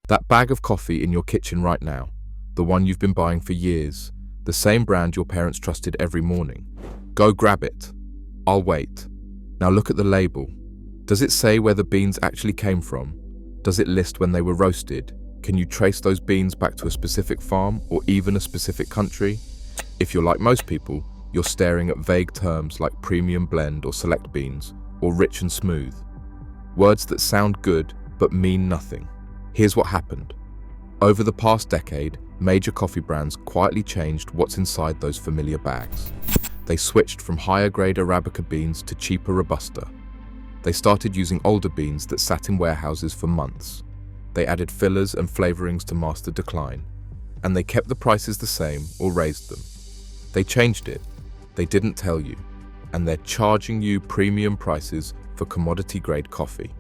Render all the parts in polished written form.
That bag of coffee in your kitchen right now, the one you've been buying for years, the same brand your parents trusted every morning. Go grab it. I'll wait. Now look at the label. Does it say where the beans actually came from? Does it list when they were roasted? Can you trace those beans back to a specific farm or even a specific country? If you're like most people, you're staring at vague terms like premium blend or select beans, or rich and smooth. Words that sound good but mean nothing. Here's what happened. Over the past decade, major coffee brands quietly changed what's inside those familiar bags. They switched from higher-grade Arabica beans to cheaper Robusta. They started using older beans that sat in warehouses for months. They added fillers and flavorings to mask the decline. And they kept the prices the same or raised them. They changed it. They didn't tell you. And they're charging you premium prices for commodity-grade coffee.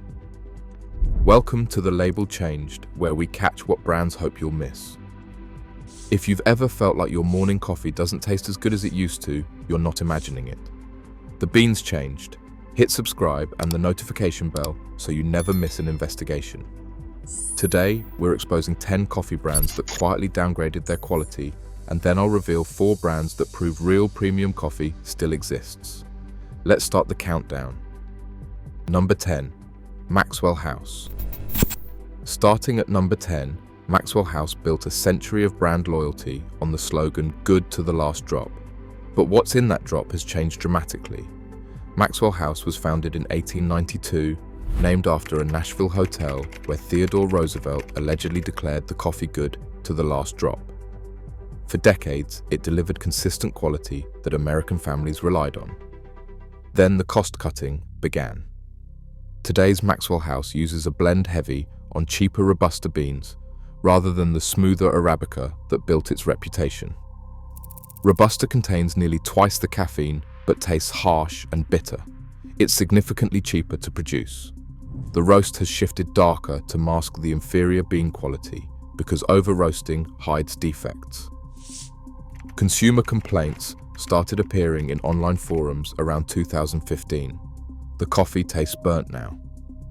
Welcome to The Label Changed, where we catch what brands hope you'll miss. If you've ever felt like your morning coffee doesn't taste as good as it used to, you're not imagining it. The beans changed. Hit subscribe and the notification bell so you never miss an investigation. Today, we're exposing 10 coffee brands that quietly downgraded their quality, and then I'll reveal 4 brands that prove real premium coffee still exists. Let's start the countdown. Number 10. Maxwell House. Starting at number 10, Maxwell House built a century of brand loyalty on the slogan "Good to the last drop." But what's in that drop has changed dramatically. Maxwell House was founded in 1892, named after a Nashville hotel where Theodore Roosevelt allegedly declared the coffee good to the last drop. For decades, it delivered consistent quality that American families relied on. Then the cost-cutting began. Today's Maxwell House uses a blend heavy on cheaper Robusta beans, rather than the smoother Arabica that built its reputation. Robusta contains nearly twice the caffeine, but tastes harsh and bitter. It's significantly cheaper to produce. The roast has shifted darker to mask the inferior bean quality, because over-roasting hides defects. Consumer complaints started appearing in online forums around 2015. The coffee tastes burnt now.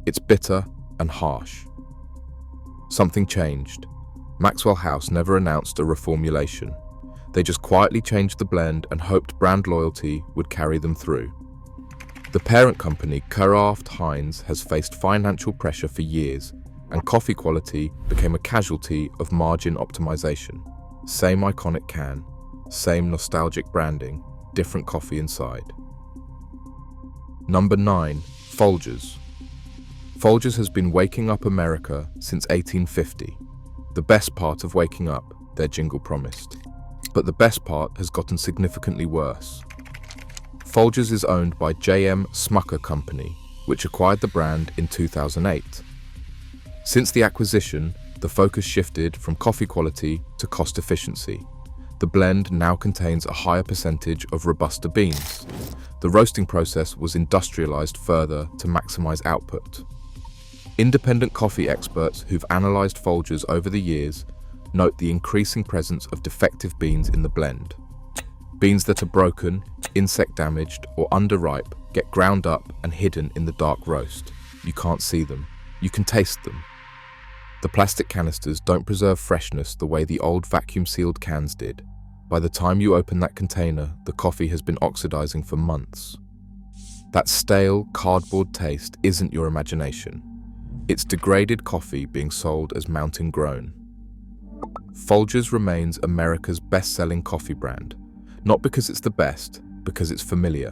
It's bitter and harsh. Something changed. Maxwell House never announced a reformulation. They just quietly changed the blend and hoped brand loyalty would carry them through. The parent company, Kraft Heinz, has faced financial pressure for years, and coffee quality became a casualty of margin optimization. Same iconic can, same nostalgic branding, different coffee inside. Number 9. Folgers. Folgers has been waking up America since 1850. The best part of waking up, their jingle promised. But the best part has gotten significantly worse. Folgers is owned by J.M. Smucker Company, which acquired the brand in 2008. Since the acquisition, the focus shifted from coffee quality to cost efficiency. The blend now contains a higher percentage of Robusta beans. The roasting process was industrialized further to maximize output. Independent coffee experts who've analyzed Folgers over the years note the increasing presence of defective beans in the blend. Beans that are broken, insect damaged, or underripe get ground up and hidden in the dark roast. You can't see them. You can taste them. The plastic canisters don't preserve freshness the way the old vacuum-sealed cans did. By the time you open that container, the coffee has been oxidizing for months. That stale, cardboard taste isn't your imagination. It's degraded coffee being sold as mountain grown. Folgers remains America's best-selling coffee brand, not because it's the best, because it's familiar.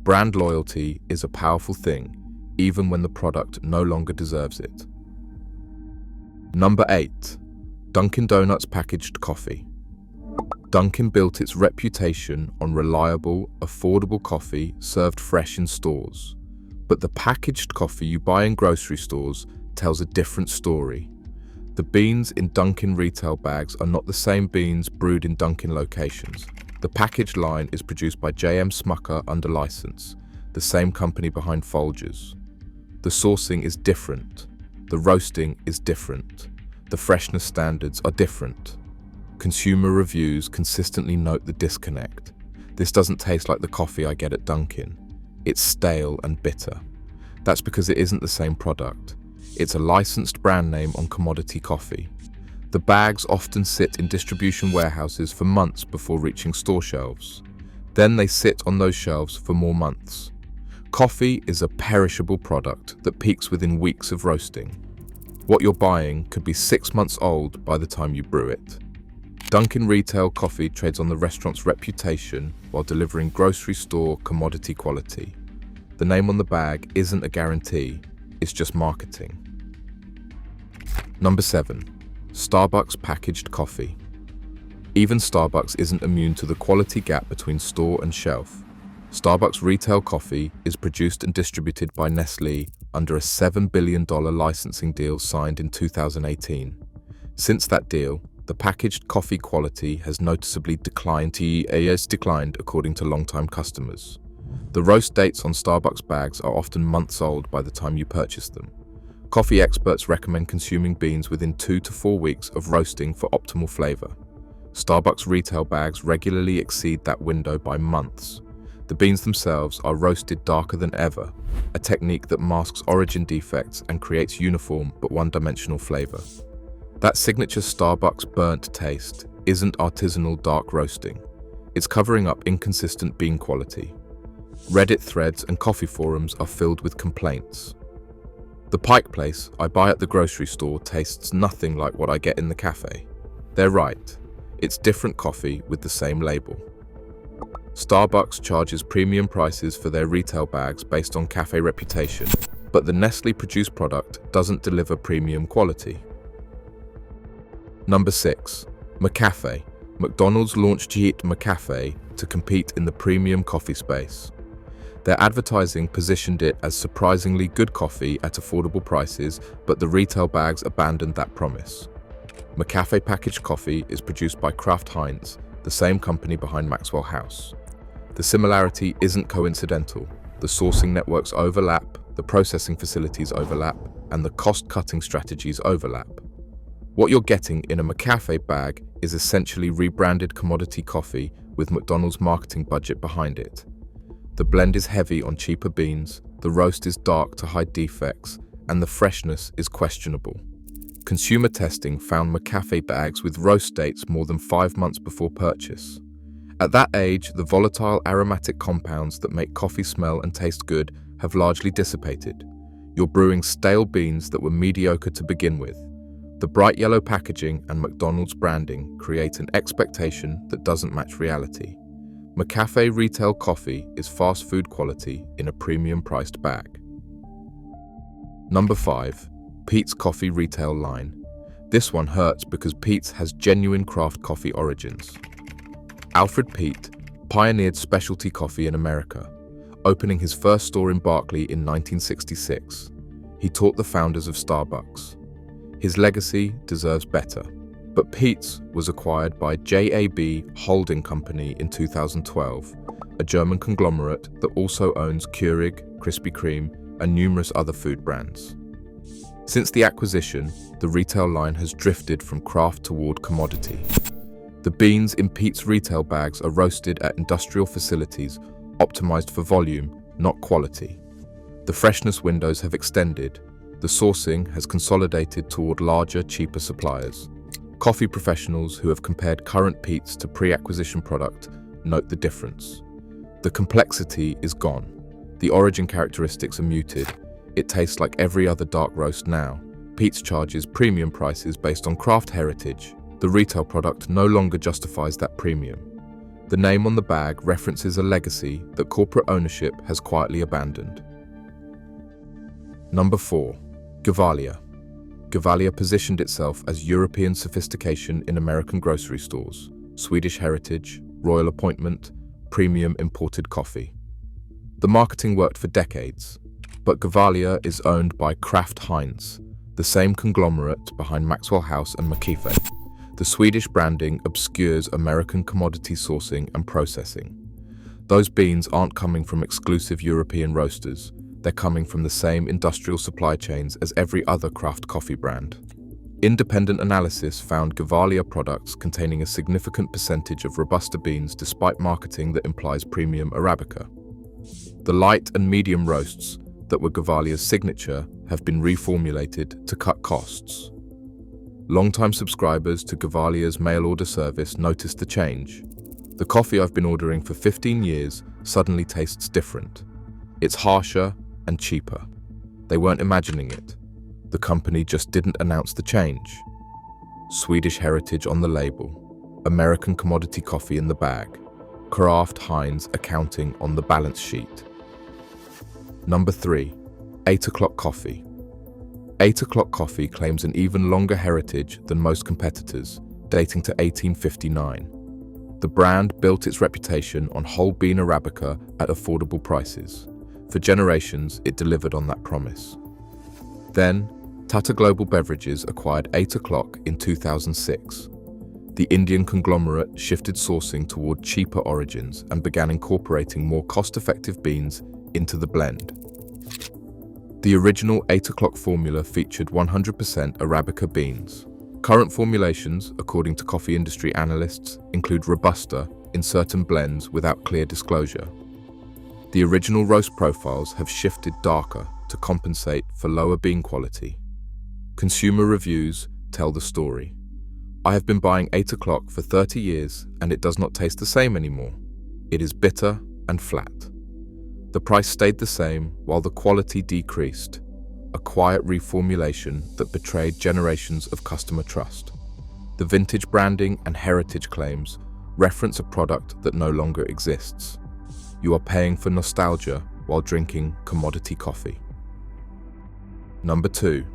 Brand loyalty is a powerful thing, even when the product no longer deserves it. Number 8. Dunkin' Donuts packaged coffee. Dunkin' built its reputation on reliable, affordable coffee served fresh in stores. But the packaged coffee you buy in grocery stores tells a different story. The beans in Dunkin' retail bags are not the same beans brewed in Dunkin' locations. The packaged line is produced by J.M. Smucker under license, the same company behind Folgers. The sourcing is different. The roasting is different. The freshness standards are different. Consumer reviews consistently note the disconnect. This doesn't taste like the coffee I get at Dunkin'. It's stale and bitter. That's because it isn't the same product. It's a licensed brand name on commodity coffee. The bags often sit in distribution warehouses for months before reaching store shelves. Then they sit on those shelves for more months. Coffee is a perishable product that peaks within weeks of roasting. What you're buying could be 6 months old by the time you brew it. Dunkin' Retail Coffee trades on the restaurant's reputation while delivering grocery store commodity quality. The name on the bag isn't a guarantee, it's just marketing. Number 7. Starbucks packaged coffee. Even Starbucks isn't immune to the quality gap between store and shelf. Starbucks retail coffee is produced and distributed by Nestlé under a $7 billion licensing deal signed in 2018. Since that deal, the packaged coffee quality has noticeably declined according to longtime customers. The roast dates on Starbucks bags are often months old by the time you purchase them. Coffee experts recommend consuming beans within 2 to 4 weeks of roasting for optimal flavor. Starbucks retail bags regularly exceed that window by months. The beans themselves are roasted darker than ever, a technique that masks origin defects and creates uniform but one-dimensional flavor. That signature Starbucks burnt taste isn't artisanal dark roasting. It's covering up inconsistent bean quality. Reddit threads and coffee forums are filled with complaints. The Pike Place I buy at the grocery store tastes nothing like what I get in the cafe. They're right. It's different coffee with the same label. Starbucks charges premium prices for their retail bags based on cafe reputation, but the Nestlé-produced product doesn't deliver premium quality. Number 6. McCafe. McDonald's launched Jeet McCafe to compete in the premium coffee space. Their advertising positioned it as surprisingly good coffee at affordable prices, but the retail bags abandoned that promise. McCafe packaged coffee is produced by Kraft Heinz, the same company behind Maxwell House. The similarity isn't coincidental. The sourcing networks overlap, the processing facilities overlap, and the cost-cutting strategies overlap. What you're getting in a McCafe bag is essentially rebranded commodity coffee with McDonald's marketing budget behind it. The blend is heavy on cheaper beans, the roast is dark to hide defects, and the freshness is questionable. Consumer testing found McCafe bags with roast dates more than 5 months before purchase. At that age, the volatile aromatic compounds that make coffee smell and taste good have largely dissipated. You're brewing stale beans that were mediocre to begin with. The bright yellow packaging and McDonald's branding create an expectation that doesn't match reality. McCafe retail coffee is fast food quality in a premium-priced bag. Number 5. Peet's Coffee Retail Line. This one hurts because Peet's has genuine craft coffee origins. Alfred Peet pioneered specialty coffee in America, opening his first store in Berkeley in 1966. He taught the founders of Starbucks. His legacy deserves better. But Peet's was acquired by JAB Holding Company in 2012, a German conglomerate that also owns Keurig, Krispy Kreme, and numerous other food brands. Since the acquisition, the retail line has drifted from craft toward commodity. The beans in Peet's retail bags are roasted at industrial facilities, optimized for volume, not quality. The freshness windows have extended. The sourcing has consolidated toward larger, cheaper suppliers. Coffee professionals who have compared current Peet's to pre-acquisition product note the difference. The complexity is gone. The origin characteristics are muted. It tastes like every other dark roast now. Peet's charges premium prices based on craft heritage. The retail product no longer justifies that premium. The name on the bag references a legacy that corporate ownership has quietly abandoned. Number 4. Gevalia. Gevalia positioned itself as European sophistication in American grocery stores, Swedish heritage, royal appointment, premium imported coffee. The marketing worked for decades, but Gevalia is owned by Kraft Heinz, the same conglomerate behind Maxwell House and McCafe. The Swedish branding obscures American commodity sourcing and processing. Those beans aren't coming from exclusive European roasters. They're coming from the same industrial supply chains as every other craft coffee brand. Independent analysis found Gevalia products containing a significant percentage of Robusta beans despite marketing that implies premium Arabica. The light and medium roasts that were Gevalia's signature have been reformulated to cut costs. Long-time subscribers to Gavalia's mail-order service noticed the change. The coffee I've been ordering for 15 years suddenly tastes different. It's harsher and cheaper. They weren't imagining it. The company just didn't announce the change. Swedish heritage on the label, American commodity coffee in the bag, Kraft Heinz accounting on the balance sheet. Number 3. 8 o'clock coffee. 8 o'clock coffee claims an even longer heritage than most competitors, dating to 1859. The brand built its reputation on whole bean Arabica at affordable prices. For generations, it delivered on that promise. Then, Tata Global Beverages acquired 8 o'clock in 2006. The Indian conglomerate shifted sourcing toward cheaper origins and began incorporating more cost-effective beans into the blend. The original 8 o'clock formula featured 100% Arabica beans. Current formulations, according to coffee industry analysts, include Robusta in certain blends without clear disclosure. The original roast profiles have shifted darker to compensate for lower bean quality. Consumer reviews tell the story. I have been buying 8 o'clock for 30 years and it does not taste the same anymore. It is bitter and flat. The price stayed the same while the quality decreased. A quiet reformulation that betrayed generations of customer trust. The vintage branding and heritage claims reference a product that no longer exists. You are paying for nostalgia while drinking commodity coffee. Number 2.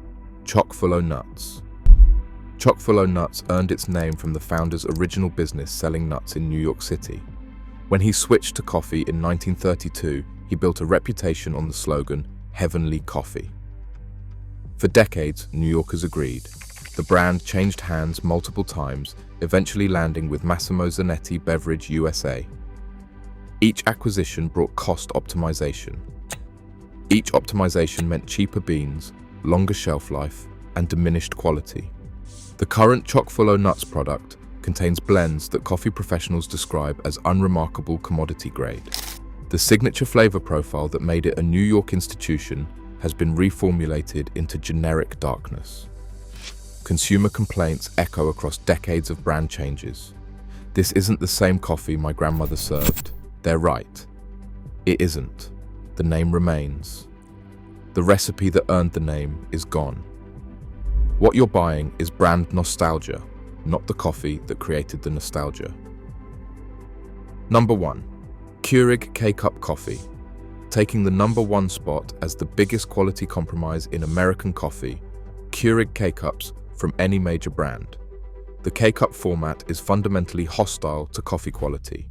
Chock-full nuts. Chock-full nuts earned its name from the founder's original business selling nuts in New York City. When he switched to coffee in 1932, he built a reputation on the slogan, "Heavenly Coffee." For decades, New Yorkers agreed. The brand changed hands multiple times, eventually landing with Massimo Zanetti Beverage USA. Each acquisition brought cost optimization. Each optimization meant cheaper beans, longer shelf life, and diminished quality. The current Chock-full nuts product contains blends that coffee professionals describe as unremarkable commodity grade. The signature flavor profile that made it a New York institution has been reformulated into generic darkness. Consumer complaints echo across decades of brand changes. This isn't the same coffee my grandmother served. They're right. It isn't. The name remains. The recipe that earned the name is gone. What you're buying is brand nostalgia, not the coffee that created the nostalgia. Number 1. Keurig K-Cup Coffee. Taking the number 1 spot as the biggest quality compromise in American coffee, Keurig K-Cups from any major brand. The K-Cup format is fundamentally hostile to coffee quality.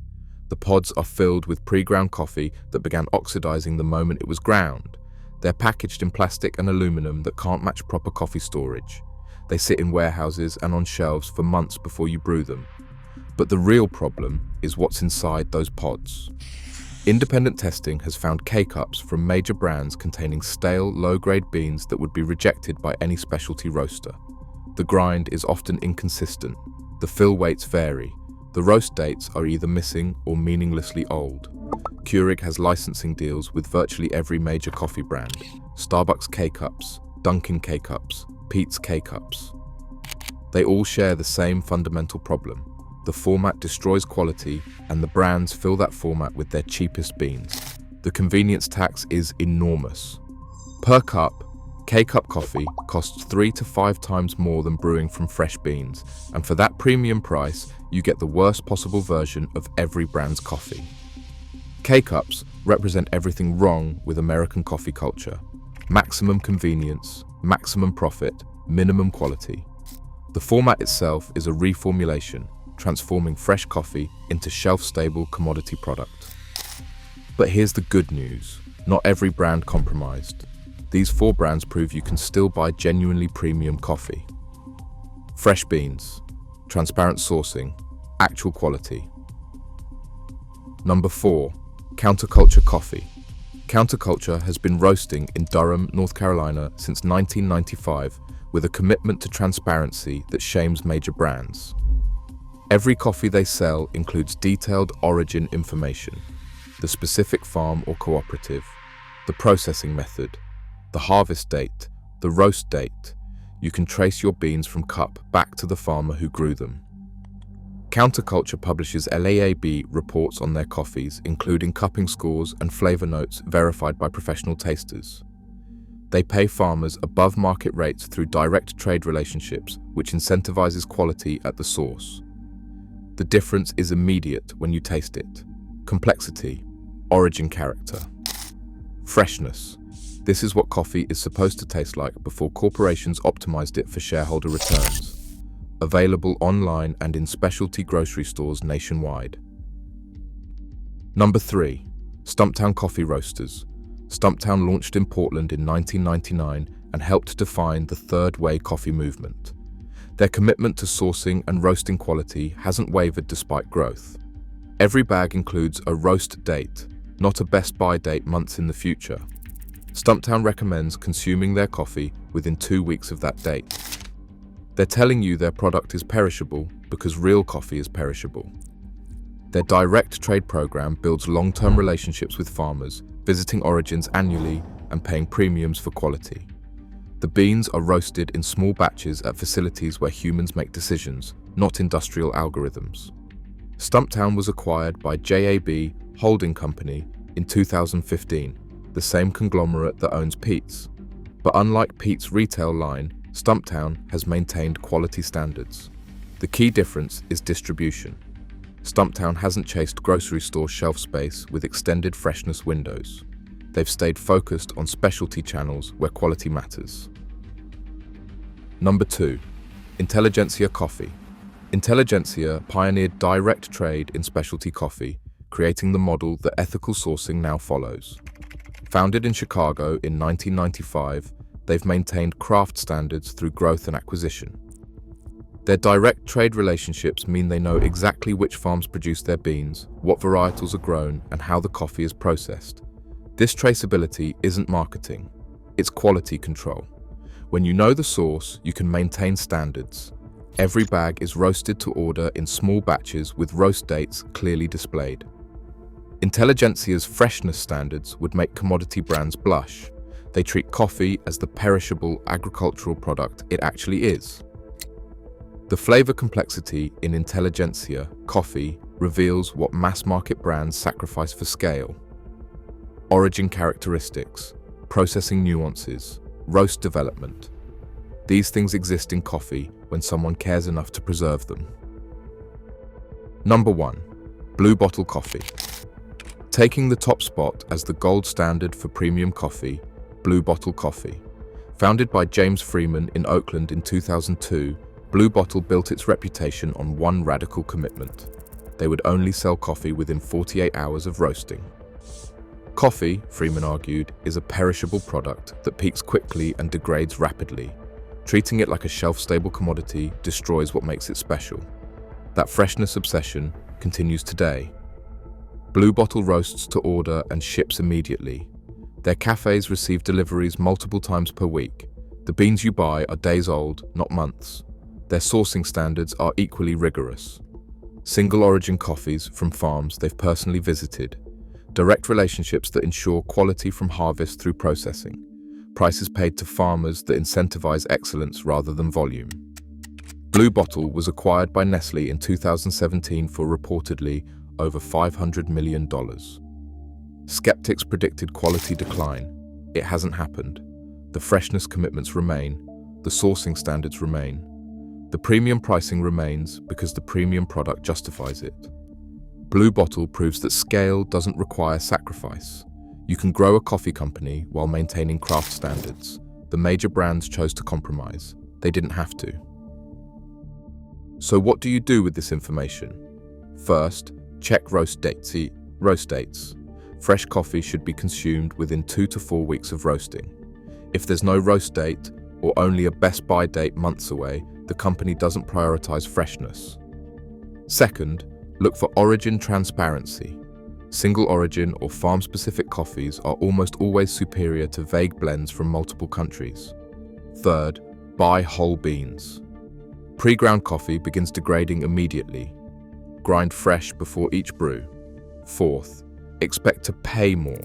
The pods are filled with pre-ground coffee that began oxidizing the moment it was ground. They're packaged in plastic and aluminum that can't match proper coffee storage. They sit in warehouses and on shelves for months before you brew them. But the real problem is what's inside those pods. Independent testing has found K-Cups from major brands containing stale, low-grade beans that would be rejected by any specialty roaster. The grind is often inconsistent. The fill weights vary. The roast dates are either missing or meaninglessly old. Keurig has licensing deals with virtually every major coffee brand. Starbucks K-Cups, Dunkin' K-Cups, Peet's K-Cups. They all share the same fundamental problem. The format destroys quality, and the brands fill that format with their cheapest beans. The convenience tax is enormous. Per cup, K-Cup coffee costs 3 to 5 times more than brewing from fresh beans, and for that premium price, you get the worst possible version of every brand's coffee. K-Cups represent everything wrong with American coffee culture. Maximum convenience, maximum profit, minimum quality. The format itself is a reformulation, transforming fresh coffee into shelf-stable commodity product. But here's the good news. Not every brand compromised. These 4 brands prove you can still buy genuinely premium coffee. Fresh beans, transparent sourcing, actual quality. Number 4. Counterculture Coffee. Counterculture has been roasting in Durham, North Carolina since 1995 with a commitment to transparency that shames major brands. Every coffee they sell includes detailed origin information, the specific farm or cooperative, the processing method, the harvest date, The roast date. You can trace your beans from cup back to the farmer who grew them. Counterculture publishes LAAB reports on their coffees, including cupping scores and flavor notes verified by professional tasters. They pay farmers above market rates through direct trade relationships, which incentivizes quality at the source. The difference is immediate when you taste it. Complexity, origin character, freshness. This is what coffee is supposed to taste like before corporations optimized it for shareholder returns. Available online and in specialty grocery stores nationwide. Number 3. Stumptown Coffee Roasters. Stumptown launched in Portland in 1999 and helped define the third way coffee movement. Their commitment to sourcing and roasting quality hasn't wavered despite growth. Every bag includes a roast date, not a best by date months in the future. Stumptown recommends consuming their coffee within 2 weeks of that date. They're telling you their product is perishable because real coffee is perishable. Their direct trade program builds long-term relationships with farmers, visiting origins annually and paying premiums for quality. The beans are roasted in small batches at facilities where humans make decisions, not industrial algorithms. Stumptown was acquired by JAB Holding Company in 2015, the same conglomerate that owns Peet's. But unlike Peet's retail line, Stumptown has maintained quality standards. The key difference is distribution. Stumptown hasn't chased grocery store shelf space with extended freshness windows. They've stayed focused on specialty channels where quality matters. Number 2. Intelligentsia Coffee. Intelligentsia pioneered direct trade in specialty coffee, creating the model that ethical sourcing now follows. Founded in Chicago in 1995, they've maintained craft standards through growth and acquisition. Their direct trade relationships mean they know exactly which farms produce their beans, what varietals are grown, and how the coffee is processed. This traceability isn't marketing, it's quality control. When you know the source, you can maintain standards. Every bag is roasted to order in small batches with roast dates clearly displayed. Intelligentsia's freshness standards would make commodity brands blush. They treat coffee as the perishable agricultural product it actually is. The flavor complexity in Intelligentsia coffee reveals what mass-market brands sacrifice for scale. Origin characteristics, processing nuances, roast development. These things exist in coffee when someone cares enough to preserve them. Number 1. Blue Bottle Coffee. Taking the top spot as the gold standard for premium coffee, Blue Bottle Coffee. Founded by James Freeman in Oakland in 2002, Blue Bottle built its reputation on one radical commitment. They would only sell coffee within 48 hours of roasting. Coffee, Freeman argued, is a perishable product that peaks quickly and degrades rapidly. Treating it like a shelf-stable commodity destroys what makes it special. That freshness obsession continues today. Blue Bottle roasts to order and ships immediately. Their cafes receive deliveries multiple times per week. The beans you buy are days old, not months. Their sourcing standards are equally rigorous. Single origin coffees from farms they've personally visited. Direct relationships that ensure quality from harvest through processing. Prices paid to farmers that incentivize excellence rather than volume. Blue Bottle was acquired by Nestle in 2017 for reportedly over $500 million. Skeptics predicted quality decline. It hasn't happened. The freshness commitments remain. The sourcing standards remain. The premium pricing remains because the premium product justifies it. Blue Bottle proves that scale doesn't require sacrifice. You can grow a coffee company while maintaining craft standards. The major brands chose to compromise. They didn't have to. So what do you do with this information? First, check roast dates. Fresh coffee should be consumed within 2 to 4 weeks of roasting. If there's no roast date or only a best by date months away, the company doesn't prioritize freshness. Second, look for origin transparency. Single origin or farm-specific coffees are almost always superior to vague blends from multiple countries. Third, buy whole beans. Pre-ground coffee begins degrading immediately. Grind fresh before each brew. Fourth, expect to pay more.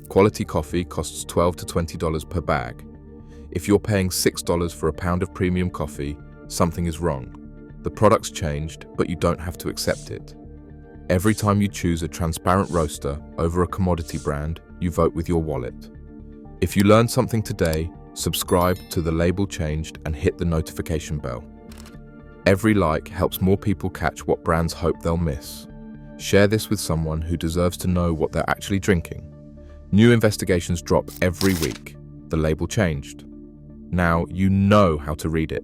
Quality coffee costs $12 to $20 per bag. If you're paying $6 for a pound of premium coffee, something is wrong. The product's changed, but you don't have to accept it. Every time you choose a transparent roaster over a commodity brand, you vote with your wallet. If you learned something today, subscribe to The Label Changed and hit the notification bell. Every like helps more people catch what brands hope they'll miss. Share this with someone who deserves to know what they're actually drinking. New investigations drop every week. The Label Changed. Now you know how to read it.